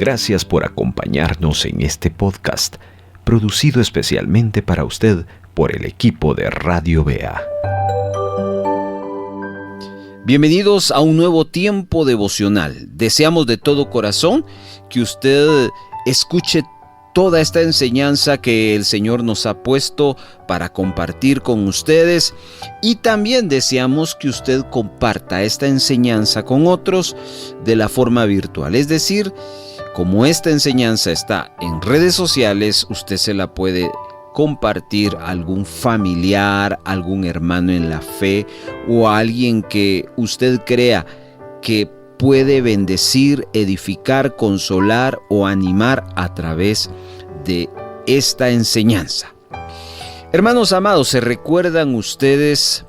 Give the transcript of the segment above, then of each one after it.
Gracias por acompañarnos en este podcast, producido especialmente para usted por el equipo de Radio Bea. Bienvenidos a un nuevo tiempo devocional. Deseamos de todo corazón que usted escuche toda esta enseñanza que el Señor nos ha puesto para compartir con ustedes, y también deseamos que usted comparta esta enseñanza con otros de la forma virtual. Es decir, como esta enseñanza está en redes sociales, usted se la puede compartir a algún familiar, algún hermano en la fe o a alguien que usted crea que puede bendecir, edificar, consolar o animar a través de esta enseñanza. Hermanos amados, ¿se recuerdan ustedes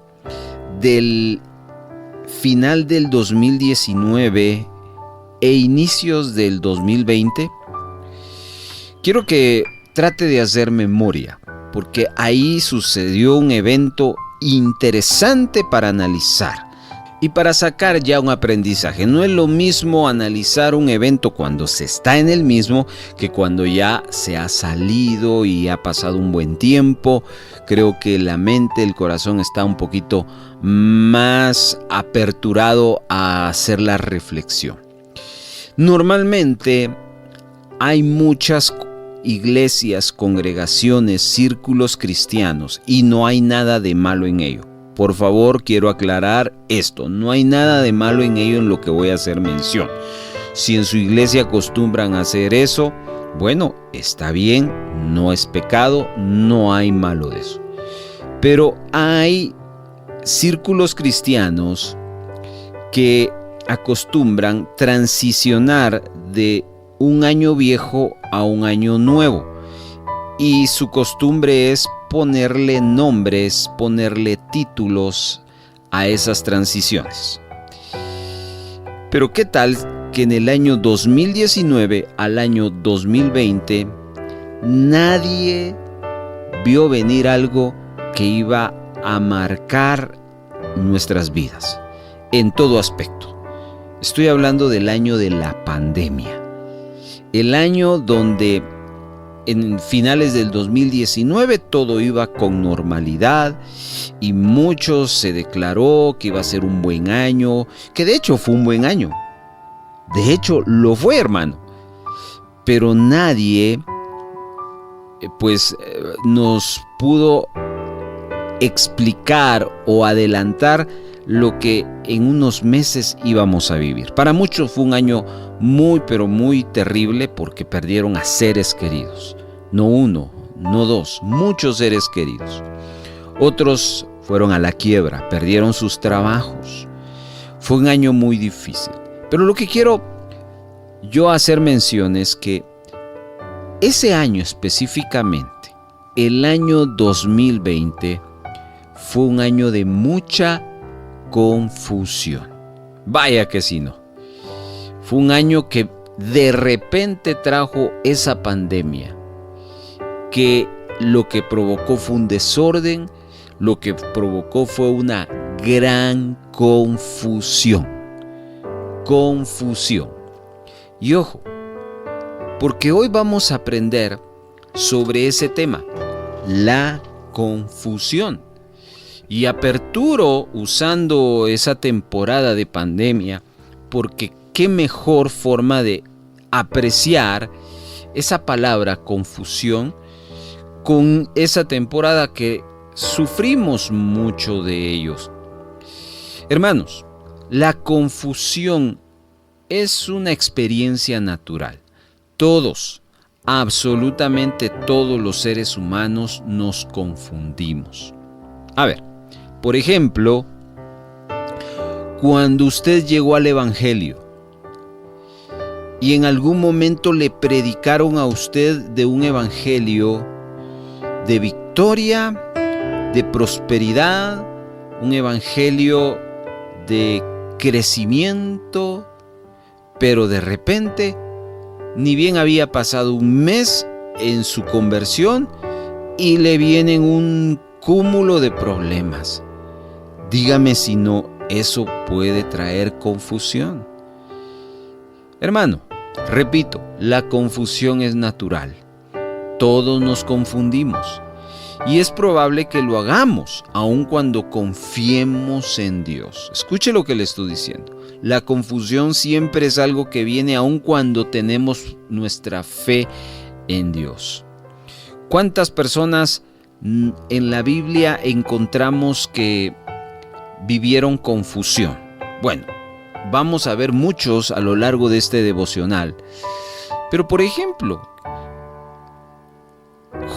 del final del 2019 e inicios del 2020? Quiero que trate de hacer memoria, porque ahí sucedió un evento interesante para analizar y para sacar ya un aprendizaje. No es lo mismo analizar un evento cuando se está en el mismo que cuando ya se ha salido y ha pasado un buen tiempo. Creo que la mente, el corazón está un poquito más aperturado a hacer la reflexión. Normalmente hay muchas iglesias, congregaciones, círculos cristianos, y no hay nada de malo en ello. Por favor, quiero aclarar esto. No hay nada de malo en ello en lo que voy a hacer mención. Si en su iglesia acostumbran a hacer eso, bueno, está bien, no es pecado, no hay malo de eso. Pero hay círculos cristianos que acostumbran transicionar de un año viejo a un año nuevo, y su costumbre es ponerle nombres, ponerle títulos a esas transiciones. Pero ¿qué tal que en el año 2019 al año 2020 nadie vio venir algo que iba a marcar nuestras vidas en todo aspecto? Estoy hablando del año de la pandemia. El año donde en finales del 2019 todo iba con normalidad y muchos se declaró que iba a ser un buen año, que de hecho fue un buen año. De hecho lo fue, hermano. Pero nadie nos pudo explicar o adelantar lo que en unos meses íbamos a vivir. Para muchos fue un año muy, pero muy terrible, porque perdieron a seres queridos. No uno, no dos, muchos seres queridos. Otros fueron a la quiebra, perdieron sus trabajos. Fue un año muy difícil. Pero lo que quiero yo hacer mención es que ese año específicamente, el año 2020, fue un año de mucha confusión. Vaya que sí, no. Fue un año que de repente trajo esa pandemia, que lo que provocó fue un desorden, lo que provocó fue una gran confusión. Confusión. Y ojo, porque hoy vamos a aprender sobre ese tema, la confusión. Y aperturo usando esa temporada de pandemia, porque qué mejor forma de apreciar esa palabra confusión con esa temporada que sufrimos mucho de ellos. Hermanos, la confusión es una experiencia natural. Todos, absolutamente todos los seres humanos nos confundimos. A ver, por ejemplo, cuando usted llegó al Evangelio y en algún momento le predicaron a usted de un Evangelio de victoria, de prosperidad, un Evangelio de crecimiento, pero de repente, ni bien había pasado un mes en su conversión y le vienen un cúmulo de problemas. Dígame si no, eso puede traer confusión. Hermano, Repito, la confusión es natural. Todos nos confundimos. Y es probable que lo hagamos, aun cuando confiemos en Dios. Escuche lo que le estoy diciendo. La confusión siempre es algo que viene aun cuando tenemos nuestra fe en Dios. ¿Cuántas personas en la Biblia encontramos que vivieron confusión? Bueno, vamos a ver muchos a lo largo de este devocional. Pero por ejemplo,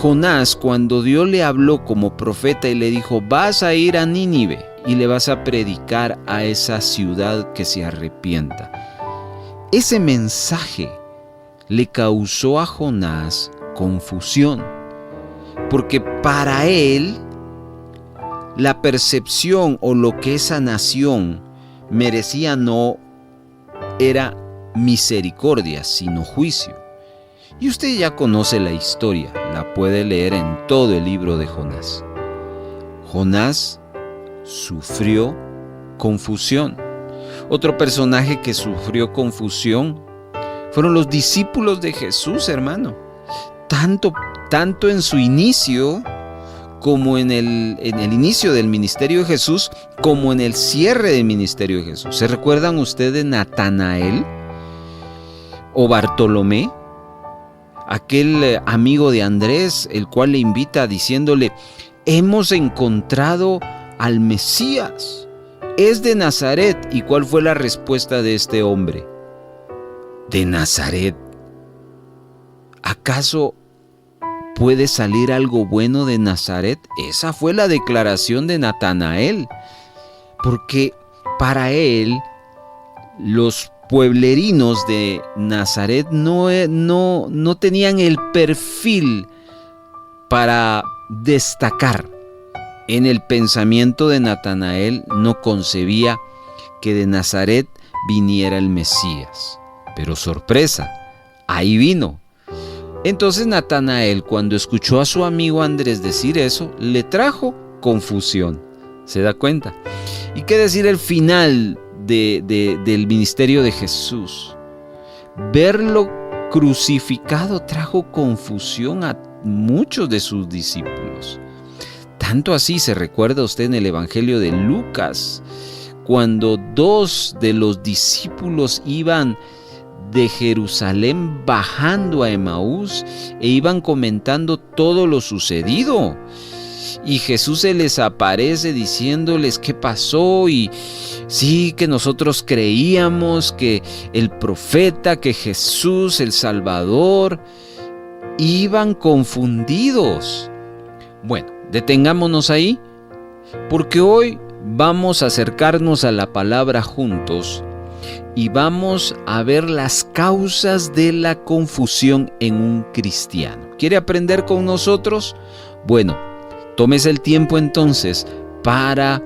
Jonás, cuando Dios le habló como profeta y le dijo, vas a ir a Nínive y le vas a predicar a esa ciudad que se arrepienta. Ese mensaje le causó a Jonás confusión, porque para él la percepción o lo que esa nación merecía no era misericordia, sino juicio. Y usted ya conoce la historia, la puede leer en todo el libro de Jonás. Jonás sufrió confusión. Otro personaje que sufrió confusión fueron los discípulos de Jesús, hermano. Tanto en su inicio como en el inicio del ministerio de Jesús, como en el cierre del ministerio de Jesús. ¿Se recuerdan ustedes de Natanael o Bartolomé? Aquel amigo de Andrés, el cual le invita diciéndole, hemos encontrado al Mesías, es de Nazaret. ¿Y cuál fue la respuesta de este hombre? ¿De Nazaret? ¿Acaso puede salir algo bueno de Nazaret? Esa fue la declaración de Natanael, porque para él los pueblerinos de Nazaret no tenían el perfil para destacar. En el pensamiento de Natanael no concebía que de Nazaret viniera el Mesías. Pero sorpresa, ahí vino. Entonces Natanael, cuando escuchó a su amigo Andrés decir eso, le trajo confusión. ¿Se da cuenta? ¿Y qué decir el final del ministerio de Jesús? Verlo crucificado trajo confusión a muchos de sus discípulos. Tanto así se recuerda usted en el Evangelio de Lucas, cuando dos de los discípulos iban de Jerusalén bajando a Emaús e iban comentando todo lo sucedido. Y Jesús se les aparece diciéndoles qué pasó, y sí, que nosotros creíamos que el profeta, que Jesús, el Salvador, iban confundidos. Bueno, detengámonos ahí, porque hoy vamos a acercarnos a la palabra juntos y vamos a ver las causas de la confusión en un cristiano. ¿Quiere aprender con nosotros? Bueno, tómese el tiempo entonces para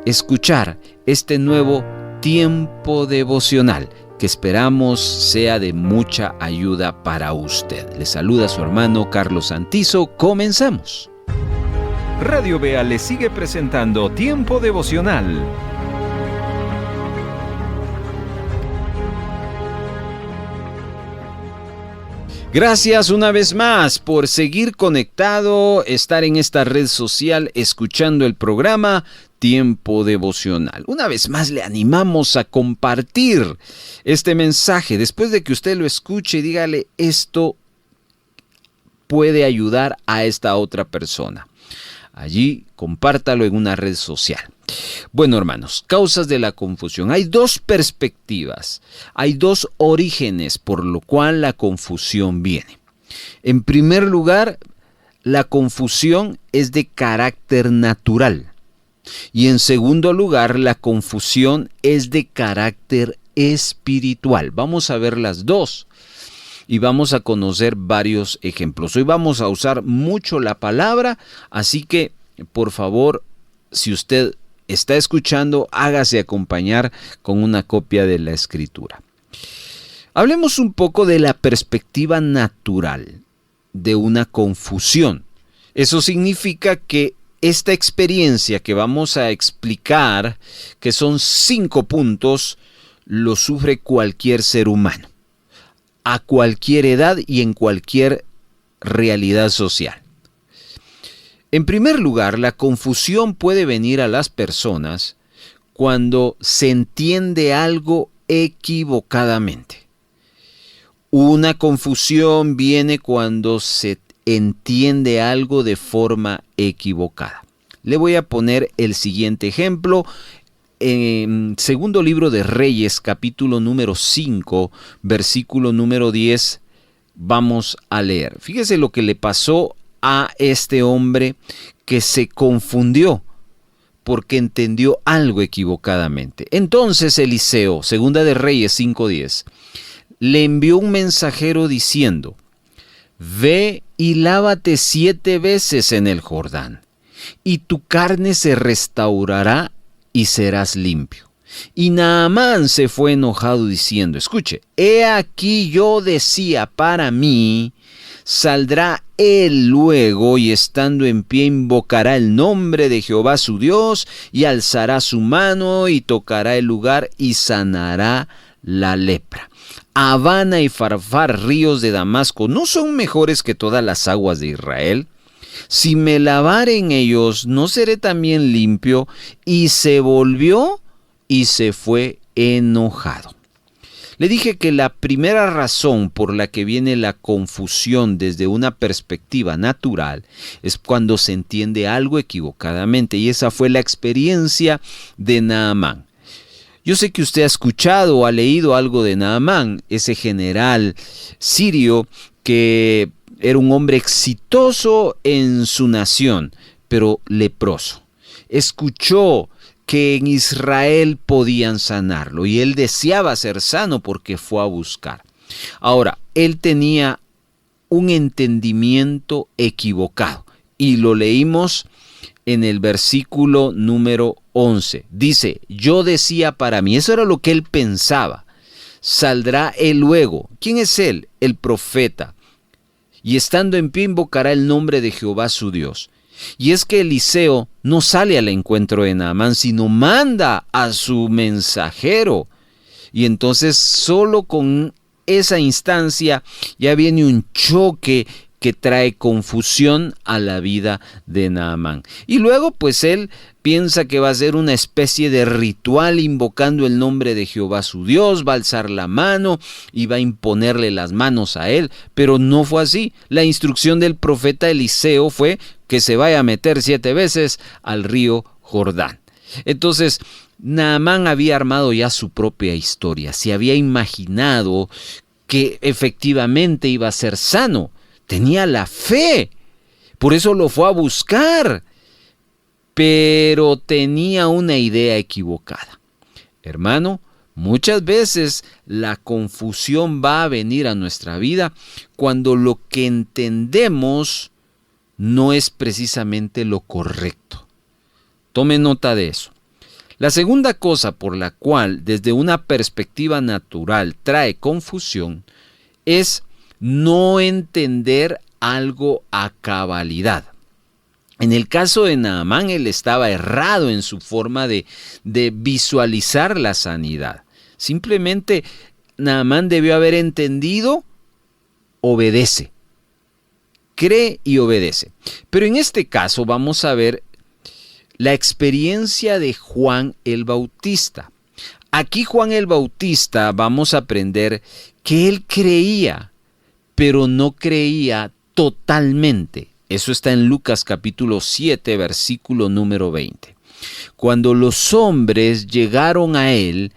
escuchar este nuevo tiempo devocional que esperamos sea de mucha ayuda para usted. Le saluda su hermano Carlos Santizo. Comenzamos. Radio Bea le sigue presentando Tiempo Devocional. Gracias una vez más por seguir conectado, estar en esta red social escuchando el programa Tiempo Devocional. Una vez más le animamos a compartir este mensaje. Después de que usted lo escuche, dígale, esto puede ayudar a esta otra persona. Allí compártalo en una red social. Bueno, hermanos, causas de la confusión. Hay dos perspectivas, hay dos orígenes por lo cual la confusión viene. En primer lugar, la confusión es de carácter natural. Y en segundo lugar, la confusión es de carácter espiritual. Vamos a ver las dos y vamos a conocer varios ejemplos. Hoy vamos a usar mucho la palabra, así que, por favor, si usted está escuchando, hágase acompañar con una copia de la Escritura. Hablemos un poco de la perspectiva natural de una confusión. Eso significa que esta experiencia que vamos a explicar, que son 5 puntos, lo sufre cualquier ser humano. a cualquier edad y en cualquier realidad social. En primer lugar, la confusión puede venir a las personas cuando se entiende algo equivocadamente. Una confusión viene cuando se entiende algo de forma equivocada. Le voy a poner el siguiente ejemplo. En segundo libro de Reyes, capítulo número 5, versículo número 10, vamos a leer. Fíjese lo que le pasó a este hombre que se confundió porque entendió algo equivocadamente. Entonces Eliseo, segunda de Reyes 5:10, le envió un mensajero diciendo: ve y lávate 7 veces en el Jordán, y tu carne se restaurará y serás limpio. Y Naamán se fue enojado diciendo, escuche, he aquí yo decía para mí, saldrá él luego y estando en pie invocará el nombre de Jehová su Dios y alzará su mano y tocará el lugar y sanará la lepra. Habana y Farfar, ríos de Damasco, ¿no son mejores que todas las aguas de Israel? Si me lavare en ellos, ¿no seré también limpio? Y se volvió y se fue enojado. Le dije que la primera razón por la que viene la confusión desde una perspectiva natural es cuando se entiende algo equivocadamente, y esa fue la experiencia de Naamán. Yo sé que usted ha escuchado o ha leído algo de Naamán, ese general sirio que era un hombre exitoso en su nación, pero leproso. Escuchó que en Israel podían sanarlo y él deseaba ser sano porque fue a buscar. Ahora, él tenía un entendimiento equivocado y lo leímos en el versículo número 11. Dice, yo decía para mí, eso era lo que él pensaba, saldrá él luego. ¿Quién es él? El profeta. Y estando en pie invocará el nombre de Jehová su Dios. Y es que Eliseo no sale al encuentro de Naamán, sino manda a su mensajero. Y entonces solo con esa instancia ya viene un choque que trae confusión a la vida de Naamán. Y luego pues él piensa que va a ser una especie de ritual invocando el nombre de Jehová su Dios, va a alzar la mano y va a imponerle las manos a él, pero no fue así. La instrucción del profeta Eliseo fue que se vaya a meter 7 veces al río Jordán. Entonces, Naamán había armado ya su propia historia, se había imaginado que efectivamente iba a ser sano, tenía la fe, por eso lo fue a buscar, pero tenía una idea equivocada. Hermano, muchas veces la confusión va a venir a nuestra vida cuando lo que entendemos no es precisamente lo correcto. Tome nota de eso. La segunda cosa por la cual desde una perspectiva natural trae confusión es no entender algo a cabalidad. En el caso de Naamán, él estaba errado en su forma de visualizar la sanidad. Simplemente Naamán debió haber entendido, obedece. Cree y obedece. Pero en este caso vamos a ver la experiencia de Juan el Bautista. Aquí Juan el Bautista vamos a aprender que él creía, pero no creía totalmente. Eso está en Lucas capítulo 7, versículo número 20. Cuando los hombres llegaron a él,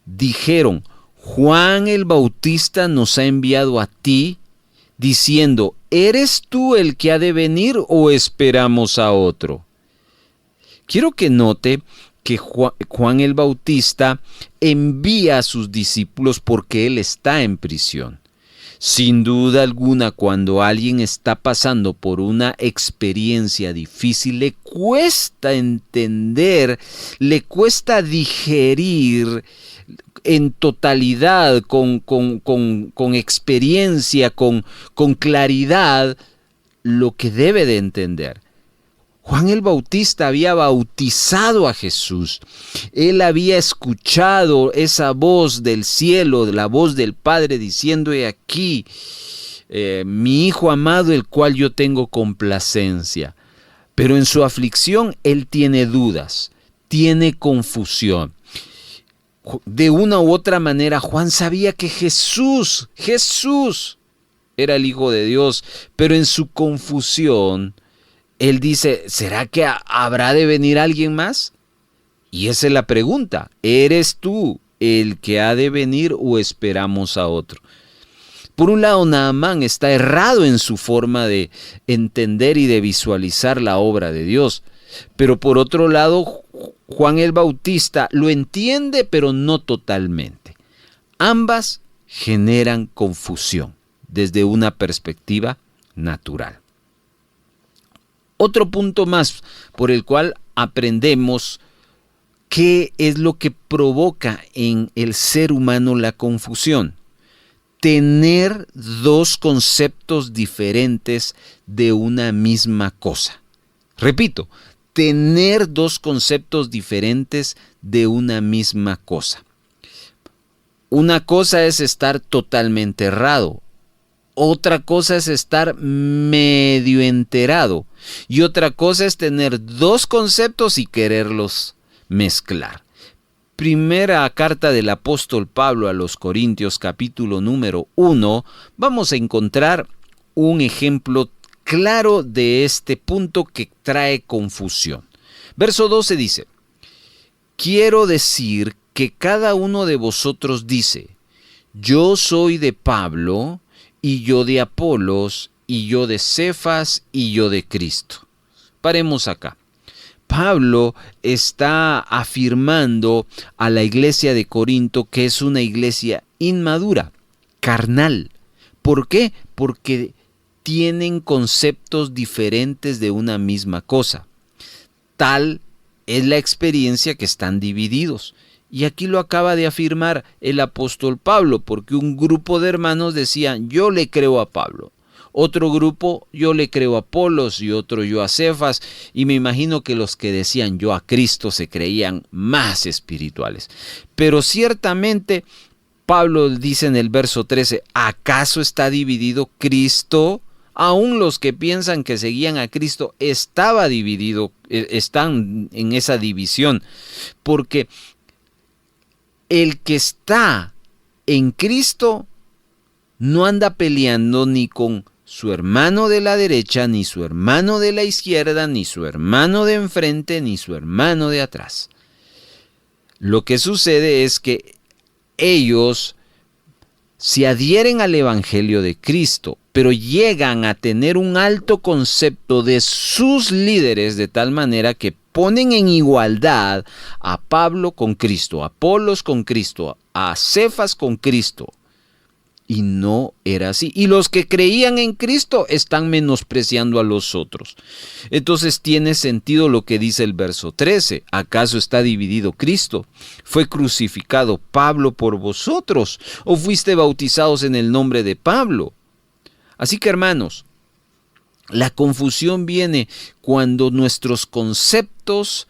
dijeron, Juan el Bautista nos ha enviado a ti, diciendo, ¿eres tú el que ha de venir o esperamos a otro? Quiero que note que Juan el Bautista envía a sus discípulos porque él está en prisión. Sin duda alguna, cuando alguien está pasando por una experiencia difícil, le cuesta entender, le cuesta digerir en totalidad, con experiencia, con claridad, lo que debe de entender. Juan el Bautista había bautizado a Jesús. Él había escuchado esa voz del cielo, la voz del Padre diciendo: he aquí, mi Hijo amado, el cual yo tengo complacencia. Pero en su aflicción él tiene dudas, tiene confusión. De una u otra manera, Juan sabía que Jesús era el Hijo de Dios, pero en su confusión, él dice: ¿será que habrá de venir alguien más? Y esa es la pregunta: ¿eres tú el que ha de venir o esperamos a otro? Por un lado, Naamán está errado en su forma de entender y de visualizar la obra de Dios. Pero por otro lado, Juan el Bautista lo entiende, pero no totalmente. Ambas generan confusión desde una perspectiva natural. Otro punto más por el cual aprendemos qué es lo que provoca en el ser humano la confusión. Tener dos conceptos diferentes de una misma cosa. Repito, tener dos conceptos diferentes de una misma cosa. Una cosa es estar totalmente errado. Otra cosa es estar medio enterado. Y otra cosa es tener dos conceptos y quererlos mezclar. Primera carta del apóstol Pablo a los Corintios, capítulo número 1, vamos a encontrar un ejemplo claro de este punto que trae confusión. Verso 12 dice: quiero decir que cada uno de vosotros dice: yo soy de Pablo, y yo de Apolos, y yo de Cefas, y yo de Cristo. Paremos acá. Pablo está afirmando a la iglesia de Corinto que es una iglesia inmadura, carnal. ¿Por qué? Porque tienen conceptos diferentes de una misma cosa. Tal es la experiencia que están divididos. Y aquí lo acaba de afirmar el apóstol Pablo, porque un grupo de hermanos decían: yo le creo a Pablo. Otro grupo: yo le creo a Apolos, y otro: yo a Cefas. Y me imagino que los que decían yo a Cristo se creían más espirituales. Pero ciertamente Pablo dice en el verso 13: ¿acaso está dividido Cristo? Aún los que piensan que seguían a Cristo estaba dividido, están en esa división. Porque el que está en Cristo no anda peleando ni con su hermano de la derecha, ni su hermano de la izquierda, ni su hermano de enfrente, ni su hermano de atrás. Lo que sucede es que ellos se adhieren al Evangelio de Cristo, pero llegan a tener un alto concepto de sus líderes de tal manera que ponen en igualdad a Pablo con Cristo, a Apolos con Cristo, a Cefas con Cristo. Y no era así. Y los que creían en Cristo están menospreciando a los otros. Entonces tiene sentido lo que dice el verso 13. ¿Acaso está dividido Cristo? ¿Fue crucificado Pablo por vosotros? ¿O fuiste bautizados en el nombre de Pablo? Así que, hermanos, la confusión viene cuando nuestros conceptos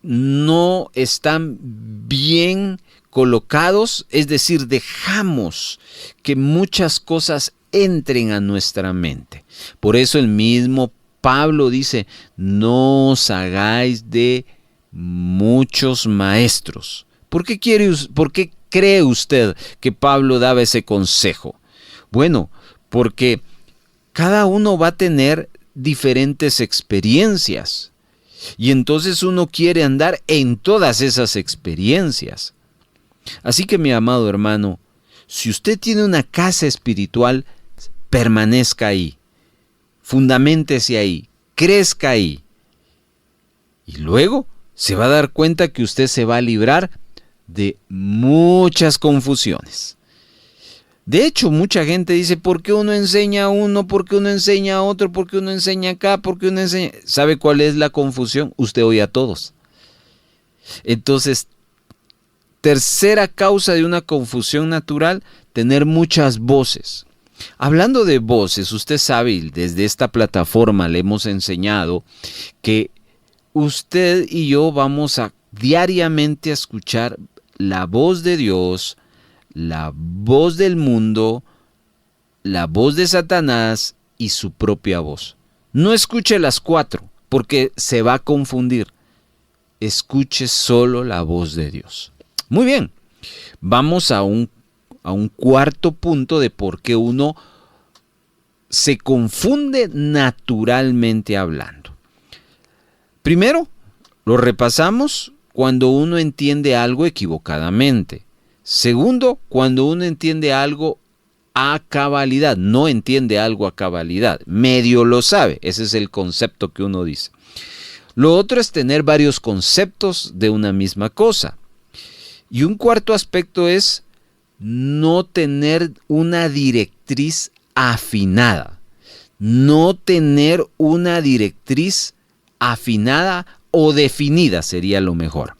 no están bien colocados, es decir, dejamos que muchas cosas entren a nuestra mente. Por eso el mismo Pablo dice: no os hagáis de muchos maestros. ¿Por qué cree usted que Pablo daba ese consejo? Bueno, porque cada uno va a tener diferentes experiencias y entonces uno quiere andar en todas esas experiencias. Así que, mi amado hermano, si usted tiene una casa espiritual, permanezca ahí, fundaméntese ahí, crezca ahí. Y luego se va a dar cuenta que usted se va a librar de muchas confusiones. De hecho, mucha gente dice: ¿por qué uno enseña a uno? ¿Por qué uno enseña a otro? ¿Por qué uno enseña acá? ¿Por qué uno enseña? ¿Sabe cuál es la confusión? Usted oye a todos. Entonces, tercera causa de una confusión natural: tener muchas voces. Hablando de voces, usted sabe, y desde esta plataforma le hemos enseñado que usted y yo vamos a diariamente a escuchar la voz de Dios, la voz del mundo, la voz de Satanás y su propia voz. No escuche las cuatro, porque se va a confundir. Escuche solo la voz de Dios. Muy bien, vamos a un cuarto punto de por qué uno se confunde naturalmente hablando. Primero, lo repasamos cuando uno entiende algo equivocadamente. Segundo, cuando uno entiende algo a cabalidad, no entiende algo a cabalidad, medio lo sabe, ese es el concepto que uno dice. Lo otro es tener varios conceptos de una misma cosa. Y un cuarto aspecto es no tener una directriz afinada. No tener una directriz afinada o definida sería lo mejor.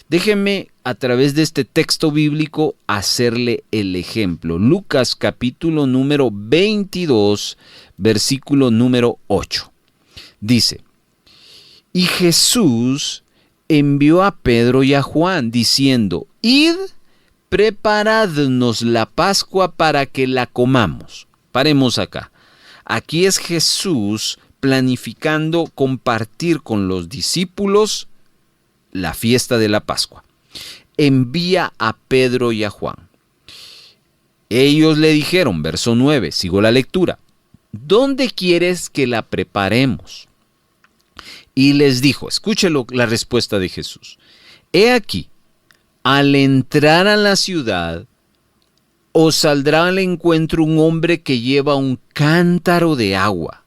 Déjenme a través de este texto bíblico hacerle el ejemplo. Lucas capítulo número 22, versículo número 8. Dice: y Jesús envió a Pedro y a Juan diciendo: id, preparadnos la Pascua para que la comamos. Paremos acá. Aquí es Jesús planificando compartir con los discípulos la fiesta de la Pascua. Envía a Pedro y a Juan. Ellos le dijeron, verso 9, sigo la lectura: ¿dónde quieres que la preparemos? Y les dijo, escúchelo la respuesta de Jesús: he aquí, al entrar a la ciudad, os saldrá al encuentro un hombre que lleva un cántaro de agua.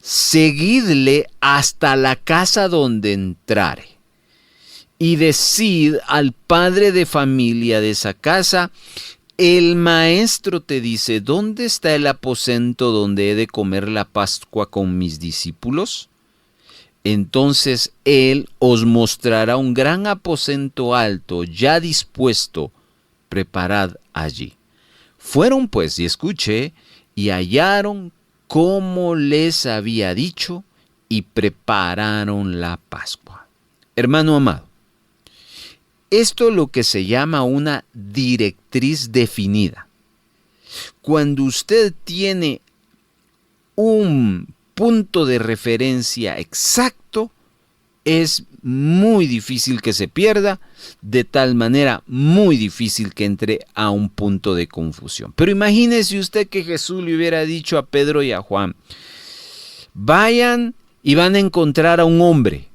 Seguidle hasta la casa donde entrare. Y decid al padre de familia de esa casa: el maestro te dice, ¿dónde está el aposento donde he de comer la Pascua con mis discípulos? Entonces él os mostrará un gran aposento alto, ya dispuesto, preparad allí. Fueron pues, y escuché, y hallaron como les había dicho, y prepararon la Pascua. Hermano amado, esto es lo que se llama una directriz definida. Cuando usted tiene un punto de referencia exacto, es muy difícil que se pierda, de tal manera muy difícil que entre a un punto de confusión. Pero imagínese usted que Jesús le hubiera dicho a Pedro y a Juan: vayan y van a encontrar a un hombre.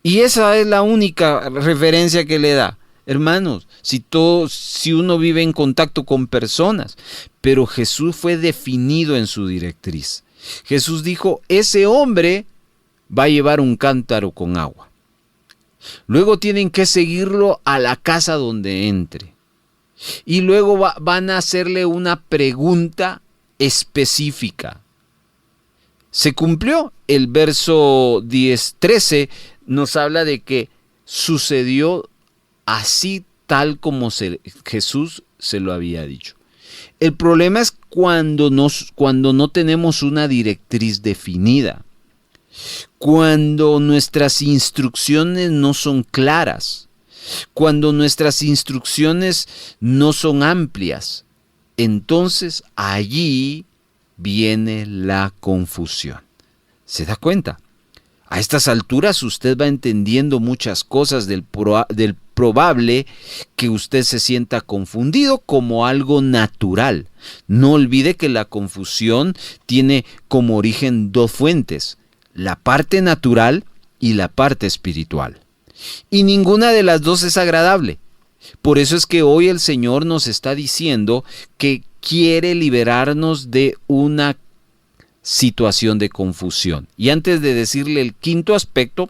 Y esa es la única referencia que le da. Hermanos, si uno vive en contacto con personas, pero Jesús fue definido en su directriz. Jesús dijo, ese hombre va a llevar un cántaro con agua. Luego tienen que seguirlo a la casa donde entre. Y luego van a hacerle una pregunta específica. Se cumplió. El verso 13 nos habla de que sucedió así tal como Jesús se lo había dicho. El problema es cuando no tenemos una directriz definida, cuando nuestras instrucciones no son claras, cuando nuestras instrucciones no son amplias. Entonces allí viene la confusión. ¿Se da cuenta? A estas alturas usted va entendiendo muchas cosas del probable que usted se sienta confundido como algo natural. No olvide que la confusión tiene como origen dos fuentes: la parte natural y la parte espiritual. Y ninguna de las dos es agradable. Por eso es que hoy el Señor nos está diciendo que quiere liberarnos de una situación de confusión. Y antes de decirle el quinto aspecto,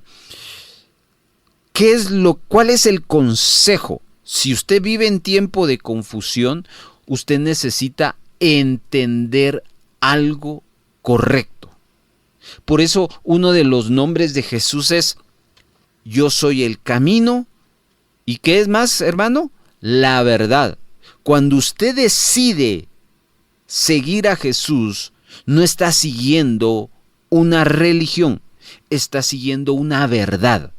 ¿cuál es el consejo? Si usted vive en tiempo de confusión, usted necesita entender algo correcto. Por eso uno de los nombres de Jesús es: yo soy el camino. ¿Y qué es más, hermano? La verdad. Cuando usted decide seguir a Jesús, no está siguiendo una religión, está siguiendo una verdad.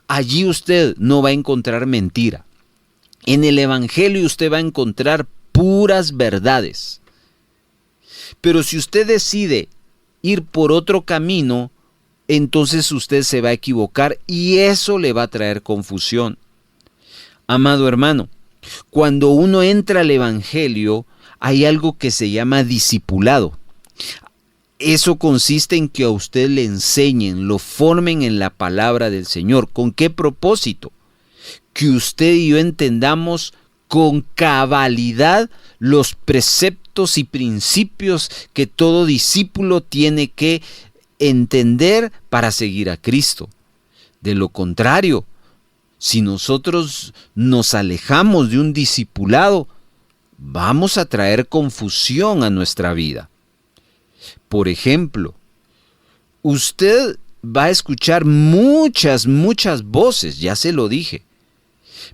Allí usted no va a encontrar mentira. En el Evangelio usted va a encontrar puras verdades. Pero si usted decide ir por otro camino, entonces usted se va a equivocar y eso le va a traer confusión. Amado hermano, cuando uno entra al Evangelio, hay algo que se llama discipulado. Eso consiste en que a usted le enseñen, lo formen en la palabra del Señor. ¿Con qué propósito? Que usted y yo entendamos con cabalidad los preceptos y principios que todo discípulo tiene que entender para seguir a Cristo. De lo contrario, si nosotros nos alejamos de un discipulado, vamos a traer confusión a nuestra vida. Por ejemplo, usted va a escuchar muchas voces, ya se lo dije,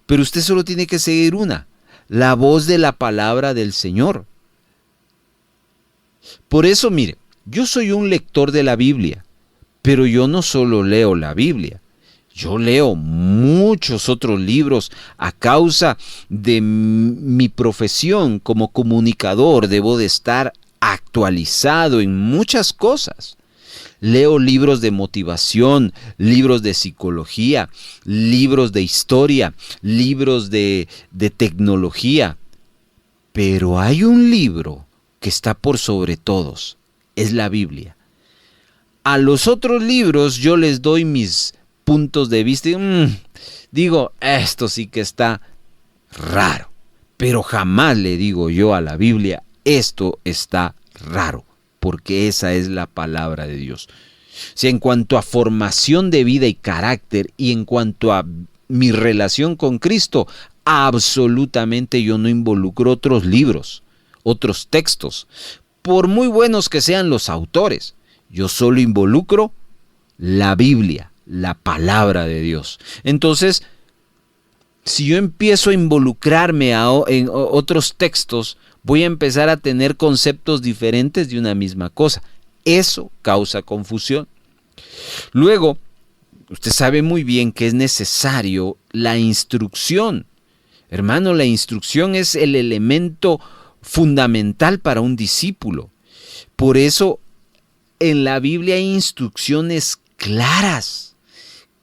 pero usted solo tiene que seguir una, la voz de la palabra del Señor. Por eso, mire, yo soy un lector de la Biblia, pero yo no solo leo la Biblia. Yo leo muchos otros libros a causa de mi profesión como comunicador. Debo de estar actualizado en muchas cosas. Leo libros de motivación, libros de psicología, libros de historia, libros de tecnología. Pero hay un libro que está por sobre todos, es la Biblia. A los otros libros yo les doy mis puntos de vista y digo, esto sí que está raro. Pero jamás le digo yo a la Biblia, esto está raro, porque esa es la palabra de Dios. Si en cuanto a formación de vida y carácter y en cuanto a mi relación con Cristo, absolutamente yo no involucro otros libros, otros textos, por muy buenos que sean los autores. Yo solo involucro la Biblia, la palabra de Dios. Entonces, si yo empiezo a involucrarme en otros textos, voy a empezar a tener conceptos diferentes de una misma cosa. Eso causa confusión. Luego, usted sabe muy bien que es necesario la instrucción. Hermano, la instrucción es el elemento fundamental para un discípulo. Por eso, en la Biblia hay instrucciones claras.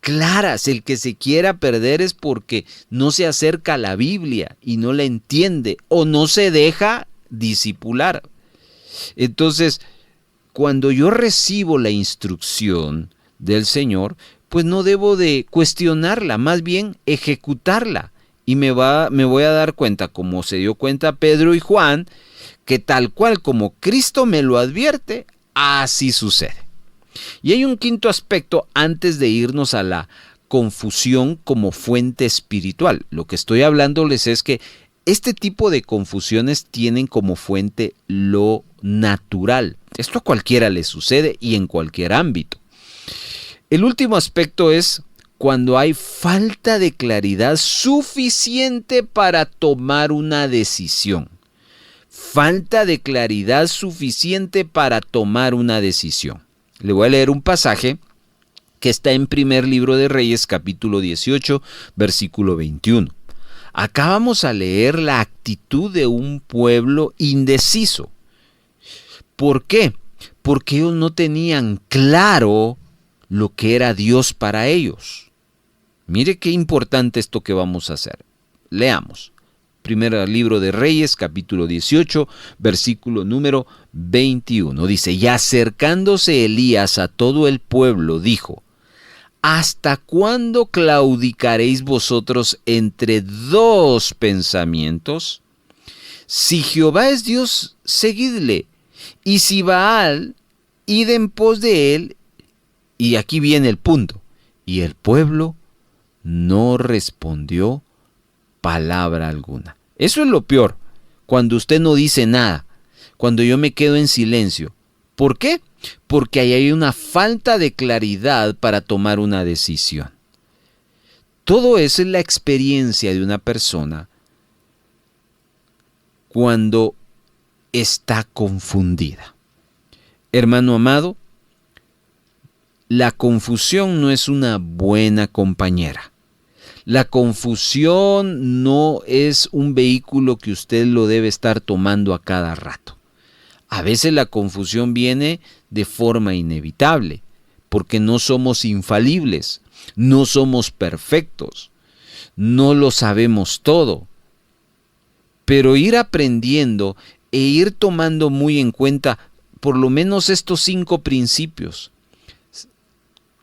El que se quiera perder es porque no se acerca a la Biblia y no la entiende o no se deja discipular. Entonces, cuando yo recibo la instrucción del Señor, pues no debo de cuestionarla, más bien ejecutarla. Y me voy a dar cuenta, como se dio cuenta Pedro y Juan, que tal cual como Cristo me lo advierte, así sucede. Y hay un quinto aspecto antes de irnos a la confusión como fuente espiritual. Lo que estoy hablándoles es que este tipo de confusiones tienen como fuente lo natural. Esto a cualquiera le sucede y en cualquier ámbito. El último aspecto es cuando hay falta de claridad suficiente para tomar una decisión. Falta de claridad suficiente para tomar una decisión. Le voy a leer un pasaje que está en Primer Libro de Reyes, capítulo 18, versículo 21. Acá vamos a leer la actitud de un pueblo indeciso. ¿Por qué? Porque ellos no tenían claro lo que era Dios para ellos. Mire qué importante esto que vamos a hacer. Leamos. Primer Libro de Reyes, capítulo 18, versículo número 21. Dice, y acercándose Elías a todo el pueblo, dijo, ¿hasta cuándo claudicaréis vosotros entre dos pensamientos? Si Jehová es Dios, seguidle, y si Baal, id en pos de él. Y aquí viene el punto. Y el pueblo no respondió palabra alguna. Eso es lo peor, cuando usted no dice nada, cuando yo me quedo en silencio. ¿Por qué? Porque ahí hay una falta de claridad para tomar una decisión. Todo eso es la experiencia de una persona cuando está confundida. Hermano amado, la confusión no es una buena compañera. La confusión no es un vehículo que usted lo debe estar tomando a cada rato. A veces la confusión viene de forma inevitable, porque no somos infalibles, no somos perfectos, no lo sabemos todo. Pero ir aprendiendo e ir tomando muy en cuenta por lo menos estos 5 principios.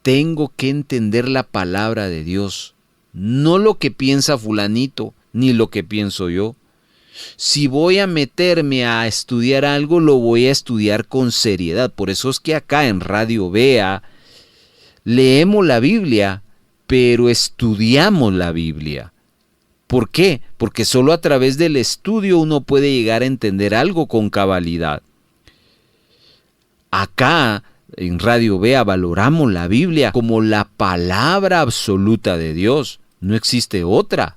Tengo que entender la palabra de Dios, no lo que piensa fulanito, ni lo que pienso yo. Si voy a meterme a estudiar algo, lo voy a estudiar con seriedad. Por eso es que acá en Radio Vea leemos la Biblia, pero estudiamos la Biblia. ¿Por qué? Porque solo a través del estudio uno puede llegar a entender algo con cabalidad. Acá en Radio Vea valoramos la Biblia como la palabra absoluta de Dios. No existe otra.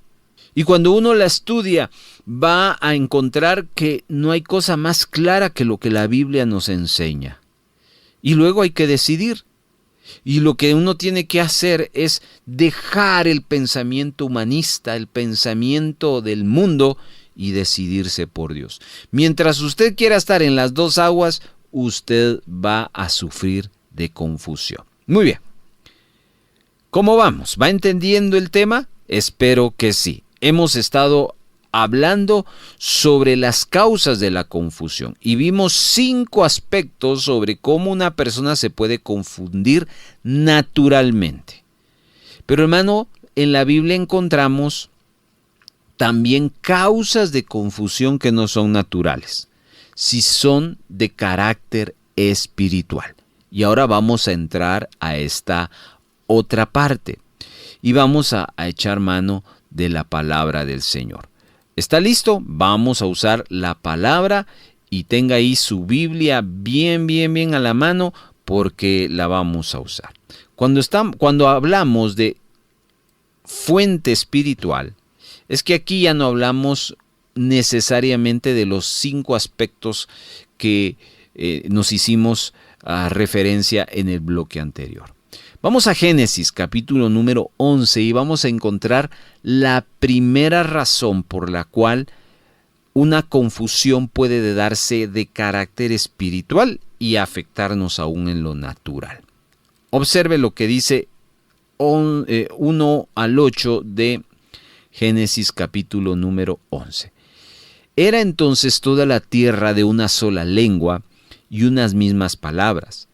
Y cuando uno la estudia, va a encontrar que no hay cosa más clara que lo que la Biblia nos enseña. Y luego hay que decidir. Y lo que uno tiene que hacer es dejar el pensamiento humanista, el pensamiento del mundo y decidirse por Dios. Mientras usted quiera estar en las 2 aguas, usted va a sufrir de confusión. Muy bien. ¿Cómo vamos? ¿Va entendiendo el tema? Espero que sí. Hemos estado hablando sobre las causas de la confusión y vimos 5 aspectos sobre cómo una persona se puede confundir naturalmente. Pero hermano, en la Biblia encontramos también causas de confusión que no son naturales, si son de carácter espiritual. Y ahora vamos a entrar a esta otra parte y vamos a echar mano de la palabra del Señor. ¿Está listo? Vamos a usar la palabra y tenga ahí su Biblia bien a la mano porque la vamos a usar. Cuando hablamos de fuente espiritual, es que aquí ya no hablamos necesariamente de los 5 aspectos que nos hicimos referencia en el bloque anterior. Vamos a Génesis capítulo número 11 y vamos a encontrar la primera razón por la cual una confusión puede darse de carácter espiritual y afectarnos aún en lo natural. Observe lo que dice 1 al 8 de Génesis capítulo número 11. Era entonces toda la tierra de una sola lengua y unas mismas palabras.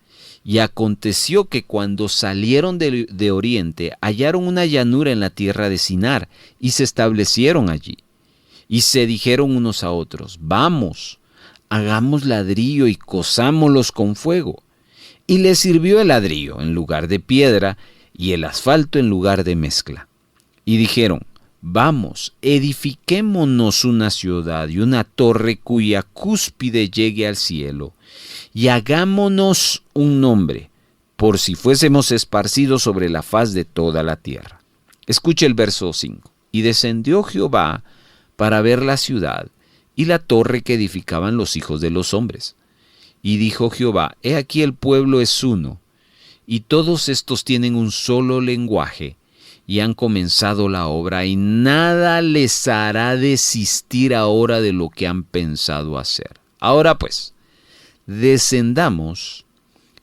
Y aconteció que cuando salieron de oriente, hallaron una llanura en la tierra de Sinar, y se establecieron allí. Y se dijeron unos a otros, vamos, hagamos ladrillo y cozámoslos con fuego. Y les sirvió el ladrillo en lugar de piedra, y el asfalto en lugar de mezcla. Y dijeron, vamos, edifiquémonos una ciudad y una torre cuya cúspide llegue al cielo, y hagámonos un nombre, por si fuésemos esparcidos sobre la faz de toda la tierra. Escuche el verso 5. Y descendió Jehová para ver la ciudad y la torre que edificaban los hijos de los hombres. Y dijo Jehová, he aquí el pueblo es uno, y todos estos tienen un solo lenguaje, y han comenzado la obra, y nada les hará desistir ahora de lo que han pensado hacer. Ahora pues, descendamos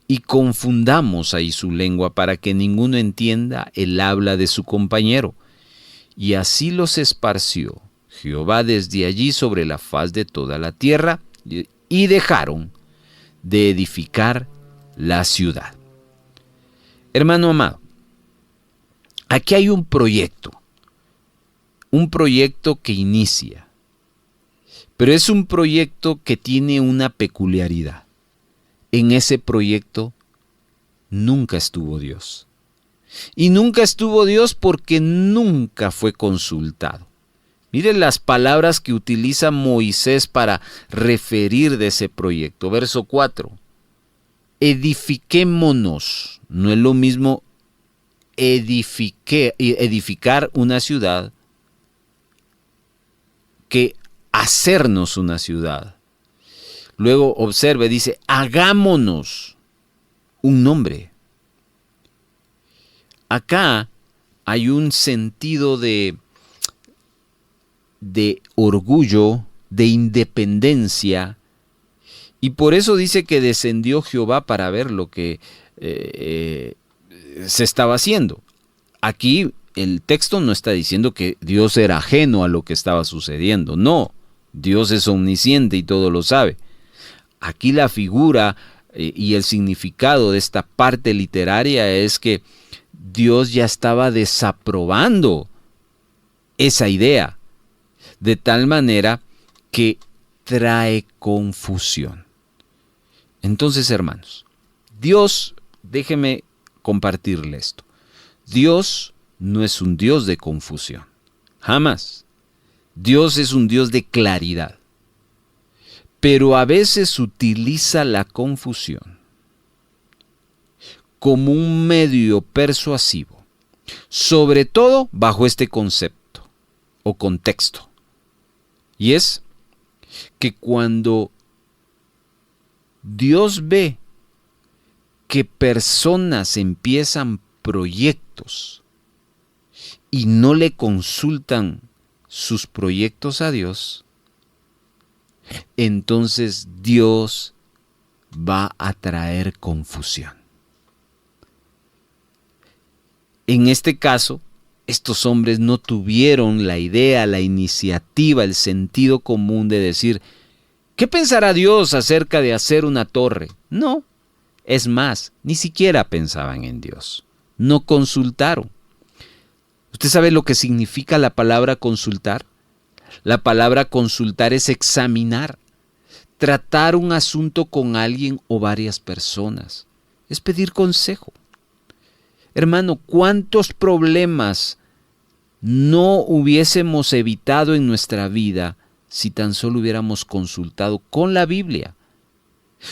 y confundamos ahí su lengua para que ninguno entienda el habla de su compañero. Y así los esparció Jehová desde allí sobre la faz de toda la tierra, y dejaron de edificar la ciudad. Hermano amado, aquí hay un proyecto que inicia. Pero es un proyecto que tiene una peculiaridad. En ese proyecto nunca estuvo Dios. Y nunca estuvo Dios porque nunca fue consultado. Miren las palabras que utiliza Moisés para referir de ese proyecto. Verso 4. Edifiquémonos. No es lo mismo edificar una ciudad que hacernos una ciudad. Luego observe, dice, hagámonos un nombre. Acá hay un sentido de orgullo, de independencia, y por eso dice que descendió Jehová para ver lo que se estaba haciendo. Aquí el texto no está diciendo que Dios era ajeno a lo que estaba sucediendo. No, Dios es omnisciente y todo lo sabe. Aquí la figura y el significado de esta parte literaria es que Dios ya estaba desaprobando esa idea, de tal manera que trae confusión. Entonces, hermanos, Dios, déjeme compartirle esto. Dios no es un Dios de confusión, jamás. Dios es un Dios de claridad, pero a veces utiliza la confusión como un medio persuasivo, sobre todo bajo este concepto o contexto. Y es que cuando Dios ve que personas empiezan proyectos y no le consultan sus proyectos a Dios, entonces Dios va a traer confusión. En este caso, estos hombres no tuvieron la idea, la iniciativa, el sentido común de decir, ¿qué pensará Dios acerca de hacer una torre? No, es más, ni siquiera pensaban en Dios. No consultaron. ¿Usted sabe lo que significa la palabra consultar? La palabra consultar es examinar, tratar un asunto con alguien o varias personas. Es pedir consejo. Hermano, ¿cuántos problemas no hubiésemos evitado en nuestra vida si tan solo hubiéramos consultado con la Biblia?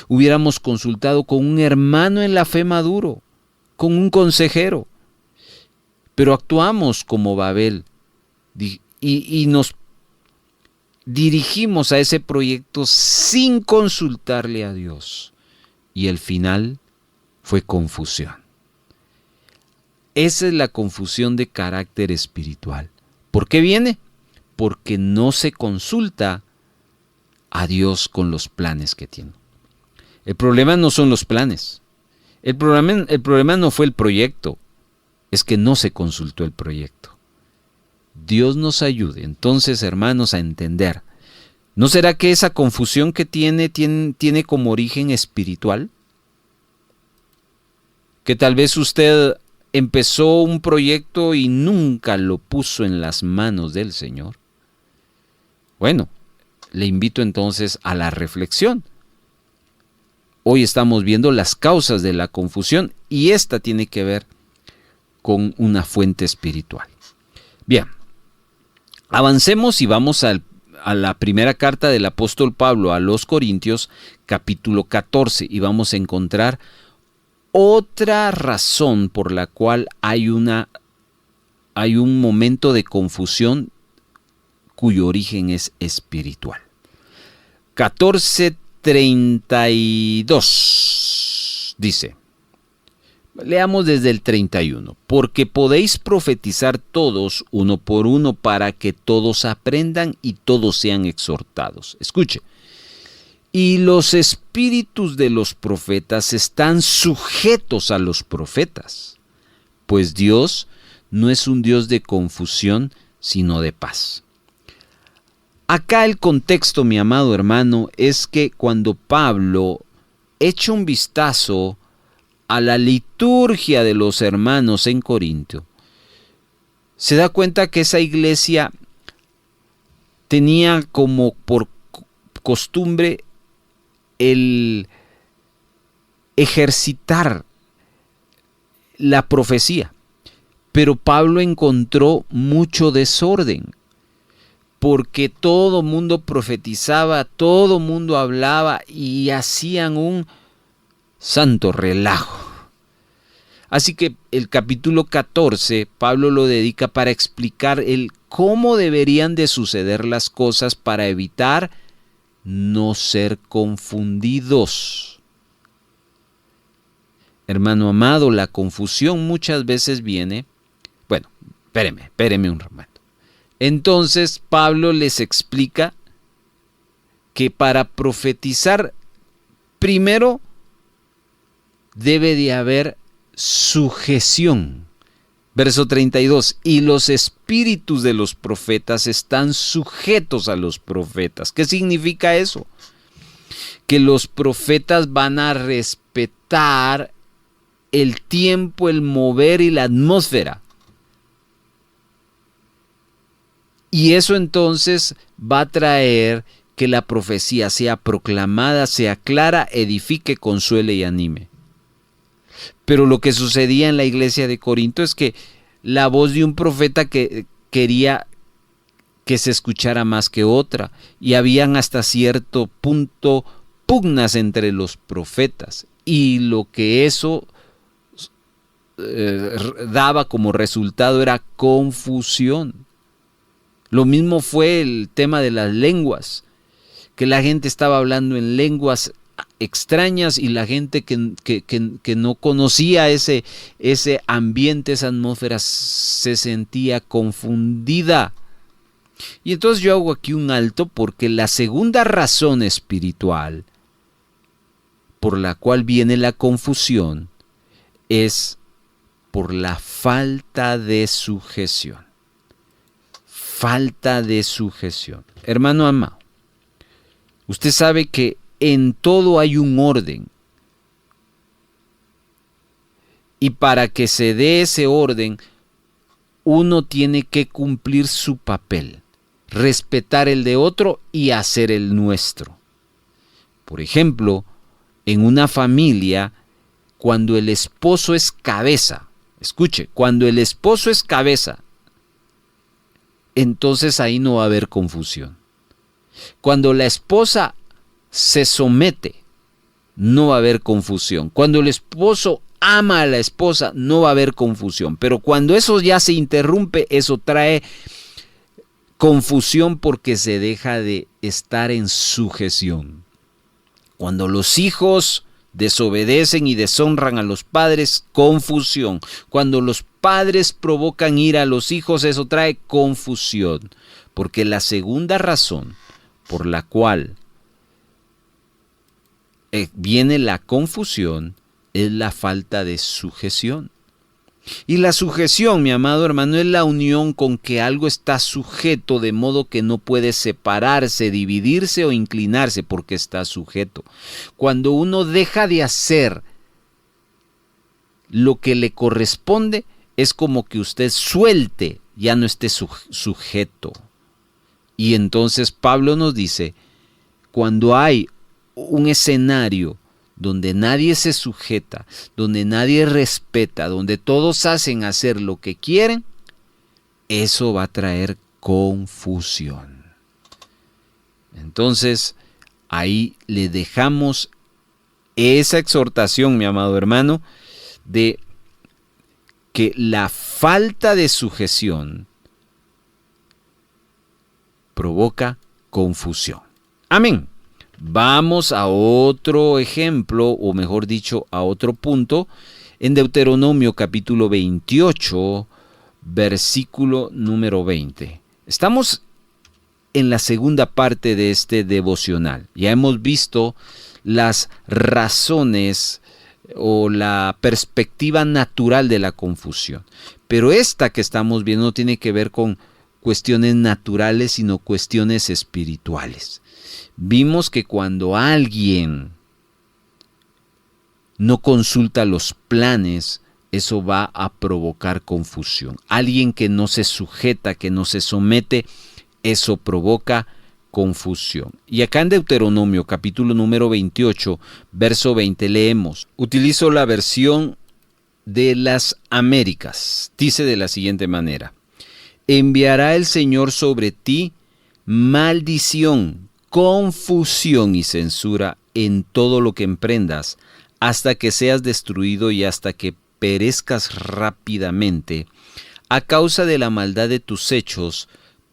Hubiéramos consultado con un hermano en la fe maduro, con un consejero. Pero actuamos como Babel y nos dirigimos a ese proyecto sin consultarle a Dios. Y el final fue confusión. Esa es la confusión de carácter espiritual. ¿Por qué viene? Porque no se consulta a Dios con los planes que tiene. El problema no son los planes. El problema no fue el proyecto. Es que no se consultó el proyecto. Dios nos ayude, entonces, hermanos, a entender. ¿No será que esa confusión que tiene como origen espiritual? Que tal vez usted empezó un proyecto y nunca lo puso en las manos del Señor. Bueno, le invito entonces a la reflexión. Hoy estamos viendo las causas de la confusión y esta tiene que ver con una fuente espiritual. Bien, avancemos y vamos a la primera carta del apóstol Pablo a los Corintios, capítulo 14, y vamos a encontrar otra razón por la cual hay un momento de confusión cuyo origen es espiritual. 14:32 dice, leamos desde el 31, porque podéis profetizar todos uno por uno para que todos aprendan y todos sean exhortados. Escuche. Y los espíritus de los profetas están sujetos a los profetas, pues Dios no es un Dios de confusión, sino de paz. Acá el contexto, mi amado hermano, es que cuando Pablo echa un vistazo a la liturgia de los hermanos en Corinto, se da cuenta que esa iglesia tenía como por costumbre el ejercitar la profecía. Pero Pablo encontró mucho desorden, porque todo mundo profetizaba, todo mundo hablaba y hacían un santo relajo. Así que el capítulo 14, Pablo lo dedica para explicar el cómo deberían de suceder las cosas para evitar no ser confundidos. Hermano amado, la confusión muchas veces viene. Bueno, espéreme un momento. Entonces Pablo les explica que para profetizar, primero debe de haber sujeción. Verso 32, y los espíritus de los profetas están sujetos a los profetas. ¿Qué significa eso? Que los profetas van a respetar el tiempo, el mover y la atmósfera. Y eso entonces va a traer que la profecía sea proclamada, sea clara, edifique, consuele y anime. Pero lo que sucedía en la iglesia de Corinto es que la voz de un profeta que quería que se escuchara más que otra, y habían hasta cierto punto pugnas entre los profetas, y lo que eso daba como resultado era confusión. Lo mismo fue el tema de las lenguas, que la gente estaba hablando en lenguas extrañas y la gente que no conocía ese ambiente, esa atmósfera, se sentía confundida. Y entonces yo hago aquí un alto, porque la segunda razón espiritual por la cual viene la confusión es por la falta de sujeción. Falta de sujeción. Hermano amado, usted sabe que en todo hay un orden. Y para que se dé ese orden, uno tiene que cumplir su papel, respetar el de otro y hacer el nuestro. Por ejemplo, en una familia, cuando el esposo es cabeza, escuche, cuando el esposo es cabeza, entonces ahí no va a haber confusión. Cuando la esposa se somete, no va a haber confusión. Cuando el esposo ama a la esposa, no va a haber confusión. Pero cuando eso ya se interrumpe, eso trae confusión, porque se deja de estar en sujeción. Cuando los hijos desobedecen y deshonran a los padres, confusión. Cuando los padres provocan ira a los hijos, eso trae confusión. Porque la segunda razón por la cual viene la confusión es la falta de sujeción. Y la sujeción, mi amado hermano, es la unión con que algo está sujeto, de modo que no puede separarse, dividirse o inclinarse, porque está sujeto. Cuando uno deja de hacer lo que le corresponde, es como que usted suelte, ya no esté sujeto. Y entonces Pablo nos dice, cuando hay un escenario donde nadie se sujeta, donde nadie respeta, donde todos hacen hacer lo que quieren, eso va a traer confusión. Entonces, ahí le dejamos esa exhortación, mi amado hermano, de que la falta de sujeción provoca confusión. Amén. Vamos a otro ejemplo, o mejor dicho, a otro punto, en Deuteronomio capítulo 28, versículo número 20. Estamos en la segunda parte de este devocional. Ya hemos visto las razones o la perspectiva natural de la confusión. Pero esta que estamos viendo no tiene que ver con cuestiones naturales, sino cuestiones espirituales. Vimos que cuando alguien no consulta los planes, eso va a provocar confusión. Alguien que no se sujeta, que no se somete, eso provoca confusión. Y acá en Deuteronomio, capítulo número 28, verso 20, leemos. Utilizo la versión de las Américas. Dice de la siguiente manera. Enviará el Señor sobre ti maldición, confusión y censura en todo lo que emprendas, hasta que seas destruido y hasta que perezcas rápidamente, a causa de la maldad de tus hechos,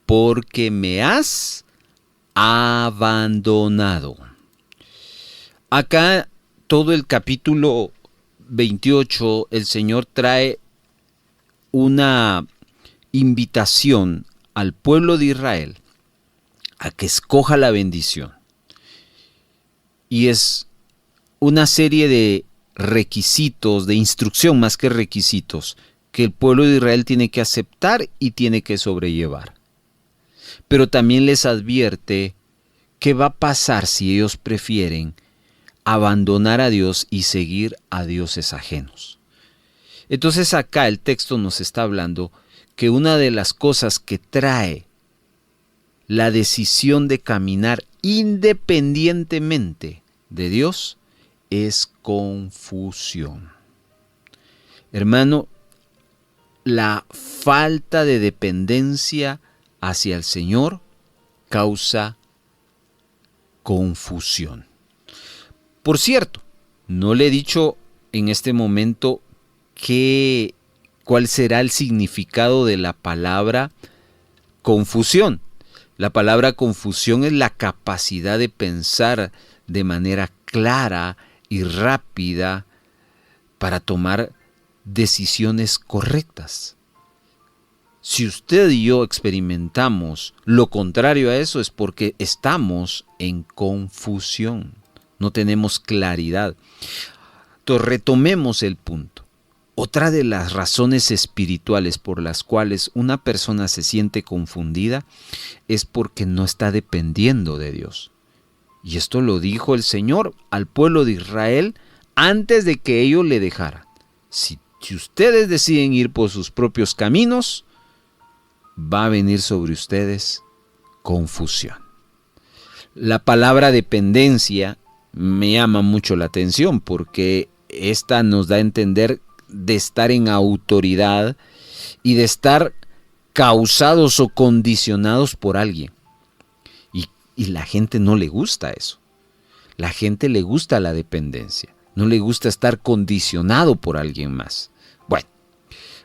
porque me has abandonado. Acá todo el capítulo 28, el Señor trae una invitación al pueblo de Israel a que escoja la bendición. Y es una serie de requisitos, de instrucción más que requisitos, que el pueblo de Israel tiene que aceptar y tiene que sobrellevar. Pero también les advierte qué va a pasar si ellos prefieren abandonar a Dios y seguir a dioses ajenos. Entonces acá el texto nos está hablando que una de las cosas que trae la decisión de caminar independientemente de Dios es confusión. Hermano, la falta de dependencia hacia el Señor causa confusión. Por cierto, no le he dicho en este momento cuál será el significado de la palabra confusión. La palabra confusión es la capacidad de pensar de manera clara y rápida para tomar decisiones correctas. Si usted y yo experimentamos lo contrario a eso, es porque estamos en confusión, no tenemos claridad. Entonces, retomemos el punto. Otra de las razones espirituales por las cuales una persona se siente confundida es porque no está dependiendo de Dios. Y esto lo dijo el Señor al pueblo de Israel antes de que ellos le dejaran. Si ustedes deciden ir por sus propios caminos, va a venir sobre ustedes confusión. La palabra dependencia me llama mucho la atención porque esta nos da a entender de estar en autoridad y de estar causados o condicionados por alguien. Y la gente no le gusta eso. La gente le gusta la dependencia. No le gusta estar condicionado por alguien más. Bueno,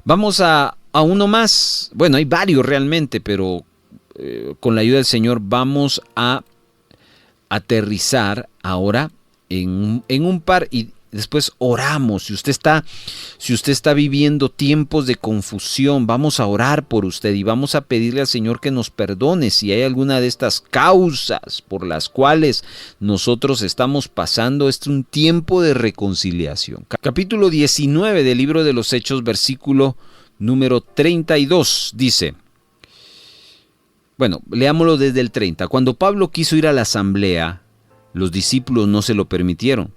vamos a uno más. Bueno, hay varios realmente, pero con la ayuda del Señor vamos a aterrizar ahora en un par y después oramos. Si usted está viviendo tiempos de confusión, vamos a orar por usted y vamos a pedirle al Señor que nos perdone si hay alguna de estas causas por las cuales nosotros estamos pasando. Es un tiempo de reconciliación. Capítulo 19 del libro de los Hechos, versículo número 32, dice, bueno, leámoslo desde el 30. Cuando Pablo quiso ir a la asamblea, los discípulos no se lo permitieron.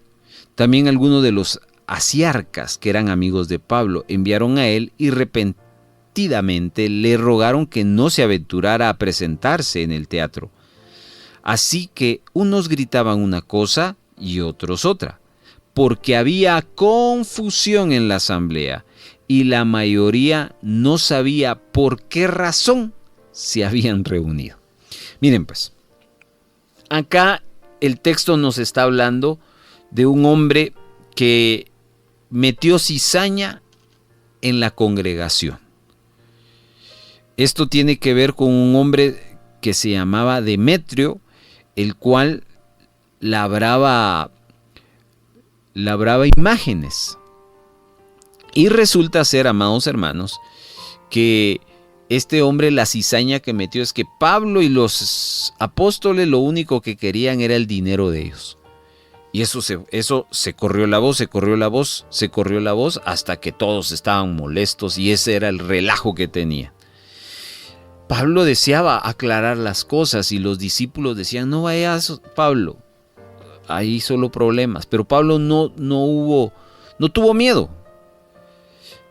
También algunos de los asiarcas, que eran amigos de Pablo, enviaron a él y repentinamente le rogaron que no se aventurara a presentarse en el teatro. Así que unos gritaban una cosa y otros otra, porque había confusión en la asamblea y la mayoría no sabía por qué razón se habían reunido. Miren pues, acá el texto nos está hablando de un hombre que metió cizaña en la congregación. Esto tiene que ver con un hombre que se llamaba Demetrio, el cual labraba imágenes. Y resulta ser, amados hermanos, que este hombre, la cizaña que metió es que Pablo y los apóstoles lo único que querían era el dinero de ellos. Y eso se corrió la voz hasta que todos estaban molestos y ese era el relajo que tenía. Pablo deseaba aclarar las cosas y los discípulos decían, no vayas, Pablo, hay solo problemas. Pero Pablo no tuvo miedo.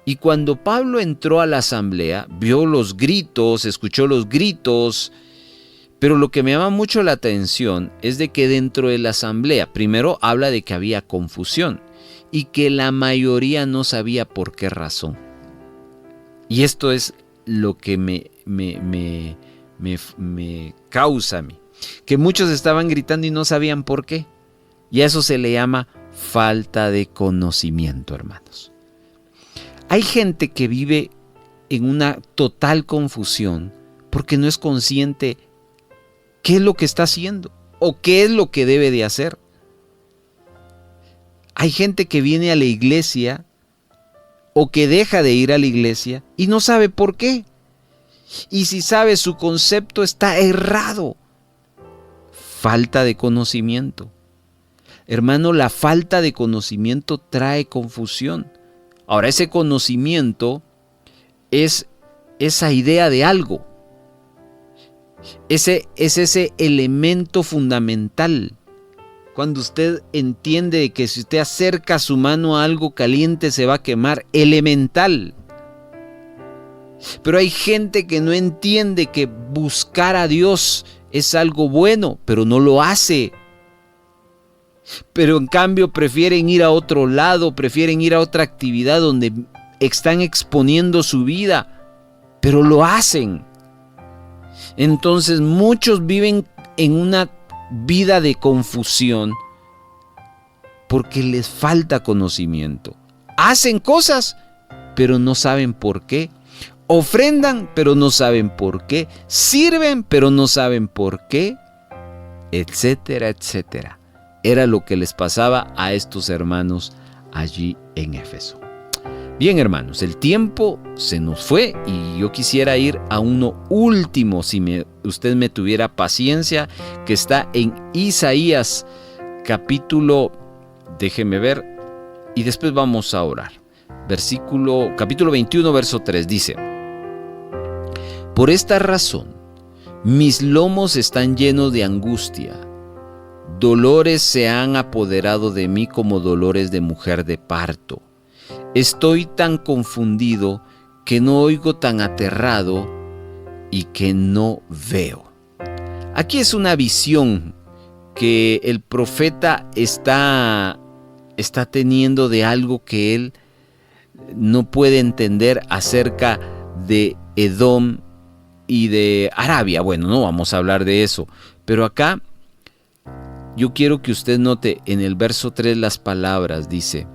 Y cuando Pablo entró a la asamblea, vio los gritos, escuchó los gritos, pero lo que me llama mucho la atención es de que dentro de la asamblea, primero habla de que había confusión y que la mayoría no sabía por qué razón. Y esto es lo que me causa a mí, que muchos estaban gritando y no sabían por qué. Y a eso se le llama falta de conocimiento, hermanos. Hay gente que vive en una total confusión porque no es consciente qué es lo que está haciendo o qué es lo que debe de hacer. Hay gente que viene a la iglesia o que deja de ir a la iglesia y no sabe por qué. Y si sabe, su concepto está errado. Falta de conocimiento. Hermano, la falta de conocimiento trae confusión. Ahora, ese conocimiento es esa idea de algo. Es ese elemento fundamental. Cuando usted entiende que si usted acerca su mano a algo caliente se va a quemar, elemental. Pero hay gente que no entiende que buscar a Dios es algo bueno, pero no lo hace. Pero en cambio prefieren ir a otro lado, prefieren ir a otra actividad donde están exponiendo su vida, pero lo hacen. Entonces muchos viven en una vida de confusión porque les falta conocimiento. Hacen cosas, pero no saben por qué. Ofrendan, pero no saben por qué. Sirven, pero no saben por qué. Etcétera, etcétera. Era lo que les pasaba a estos hermanos allí en Éfeso. Bien, hermanos, el tiempo se nos fue y yo quisiera ir a uno último, si usted me tuviera paciencia, que está en Isaías capítulo, déjeme ver, y después vamos a orar. Capítulo 21, verso 3, dice: por esta razón, mis lomos están llenos de angustia, dolores se han apoderado de mí como dolores de mujer de parto. Estoy tan confundido que no oigo, tan aterrado y que no veo. Aquí es una visión que el profeta está teniendo de algo que él no puede entender acerca de Edom y de Arabia. Bueno, no vamos a hablar de eso, pero acá yo quiero que usted note en el verso 3 las palabras, dice,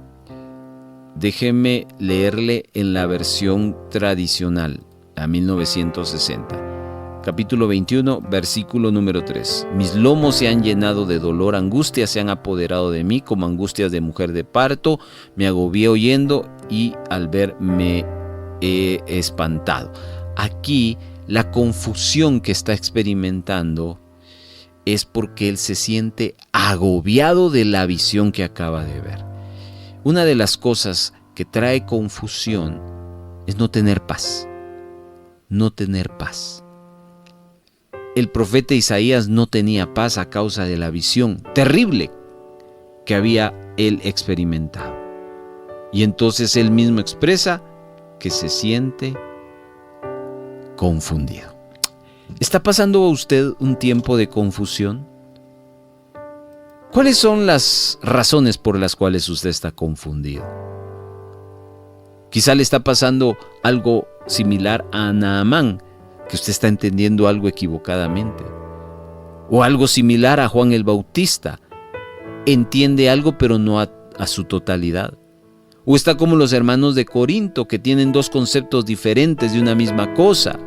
déjeme leerle en la versión tradicional, a 1960. Capítulo 21, versículo número 3. Mis lomos se han llenado de dolor, angustias se han apoderado de mí como angustias de mujer de parto. Me agobié oyendo y al ver me he espantado. Aquí la confusión que está experimentando es porque él se siente agobiado de la visión que acaba de ver. Una de las cosas que trae confusión es no tener paz. No tener paz. El profeta Isaías no tenía paz a causa de la visión terrible que había él experimentado. Y entonces él mismo expresa que se siente confundido. ¿Está pasando a usted un tiempo de confusión? ¿Cuáles son las razones por las cuales usted está confundido? Quizá le está pasando algo similar a Naamán, que usted está entendiendo algo equivocadamente. O algo similar a Juan el Bautista. Entiende algo pero no a su totalidad. O está como los hermanos de Corinto, que tienen dos conceptos diferentes de una misma cosa.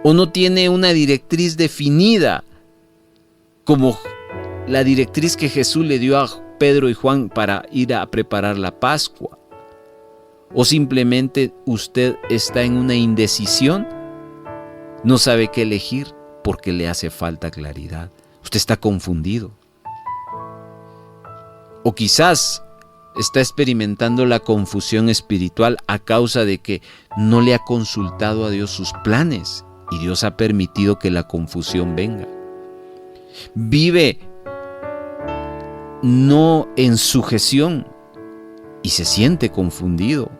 O no tiene una directriz definida, como la directriz que Jesús le dio a Pedro y Juan para ir a preparar la Pascua. O simplemente usted está en una indecisión, no sabe qué elegir porque le hace falta claridad. Usted está confundido. O quizás está experimentando la confusión espiritual a causa de que no le ha consultado a Dios sus planes y Dios ha permitido que la confusión venga. Vive no en sujeción y se siente confundido.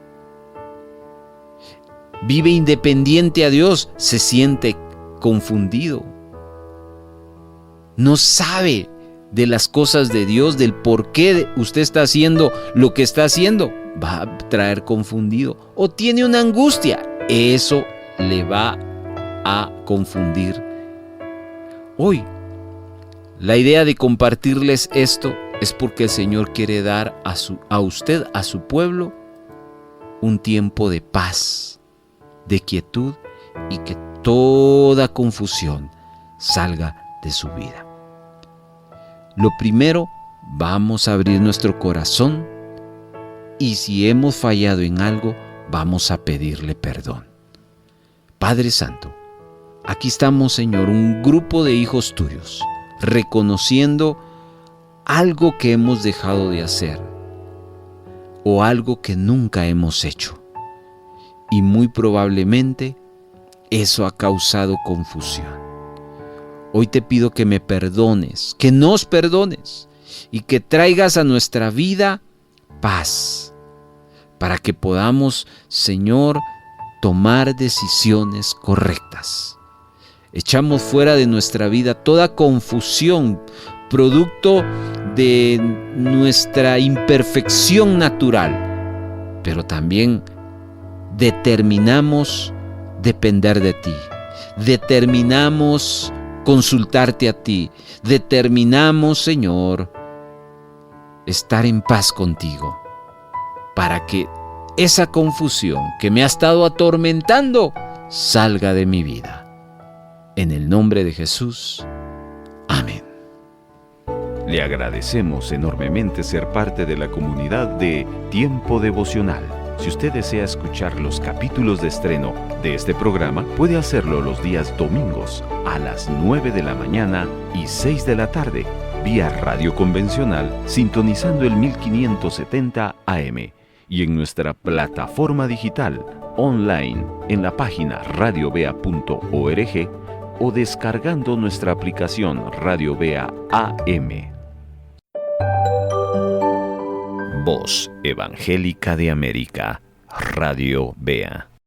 Vive independiente a Dios, se siente confundido. No sabe de las cosas de Dios, del por qué usted está haciendo lo que está haciendo. Va a traer confundido. O tiene una angustia, eso le va a confundir. Hoy, la idea de compartirles esto es porque el Señor quiere dar a usted, a su pueblo, un tiempo de paz, de quietud, y que toda confusión salga de su vida. Lo primero, vamos a abrir nuestro corazón y si hemos fallado en algo, vamos a pedirle perdón. Padre Santo, aquí estamos, Señor, un grupo de hijos tuyos, reconociendo algo que hemos dejado de hacer o algo que nunca hemos hecho. Y muy probablemente eso ha causado confusión. Hoy te pido que me perdones, que nos perdones y que traigas a nuestra vida paz para que podamos, Señor, tomar decisiones correctas. Echamos fuera de nuestra vida toda confusión, producto de nuestra imperfección natural, pero también determinamos depender de ti, determinamos consultarte a ti, determinamos, Señor, estar en paz contigo, para que esa confusión que me ha estado atormentando salga de mi vida. En el nombre de Jesús. Amén. Le agradecemos enormemente ser parte de la comunidad de Tiempo Devocional. Si usted desea escuchar los capítulos de estreno de este programa, puede hacerlo los días domingos a las 9 de la mañana y 6 de la tarde, vía radio convencional, sintonizando el 1570 AM y en nuestra plataforma digital online en la página radiovea.org o descargando nuestra aplicación Radio Vea AM. Voz Evangélica de América, Radio Vea.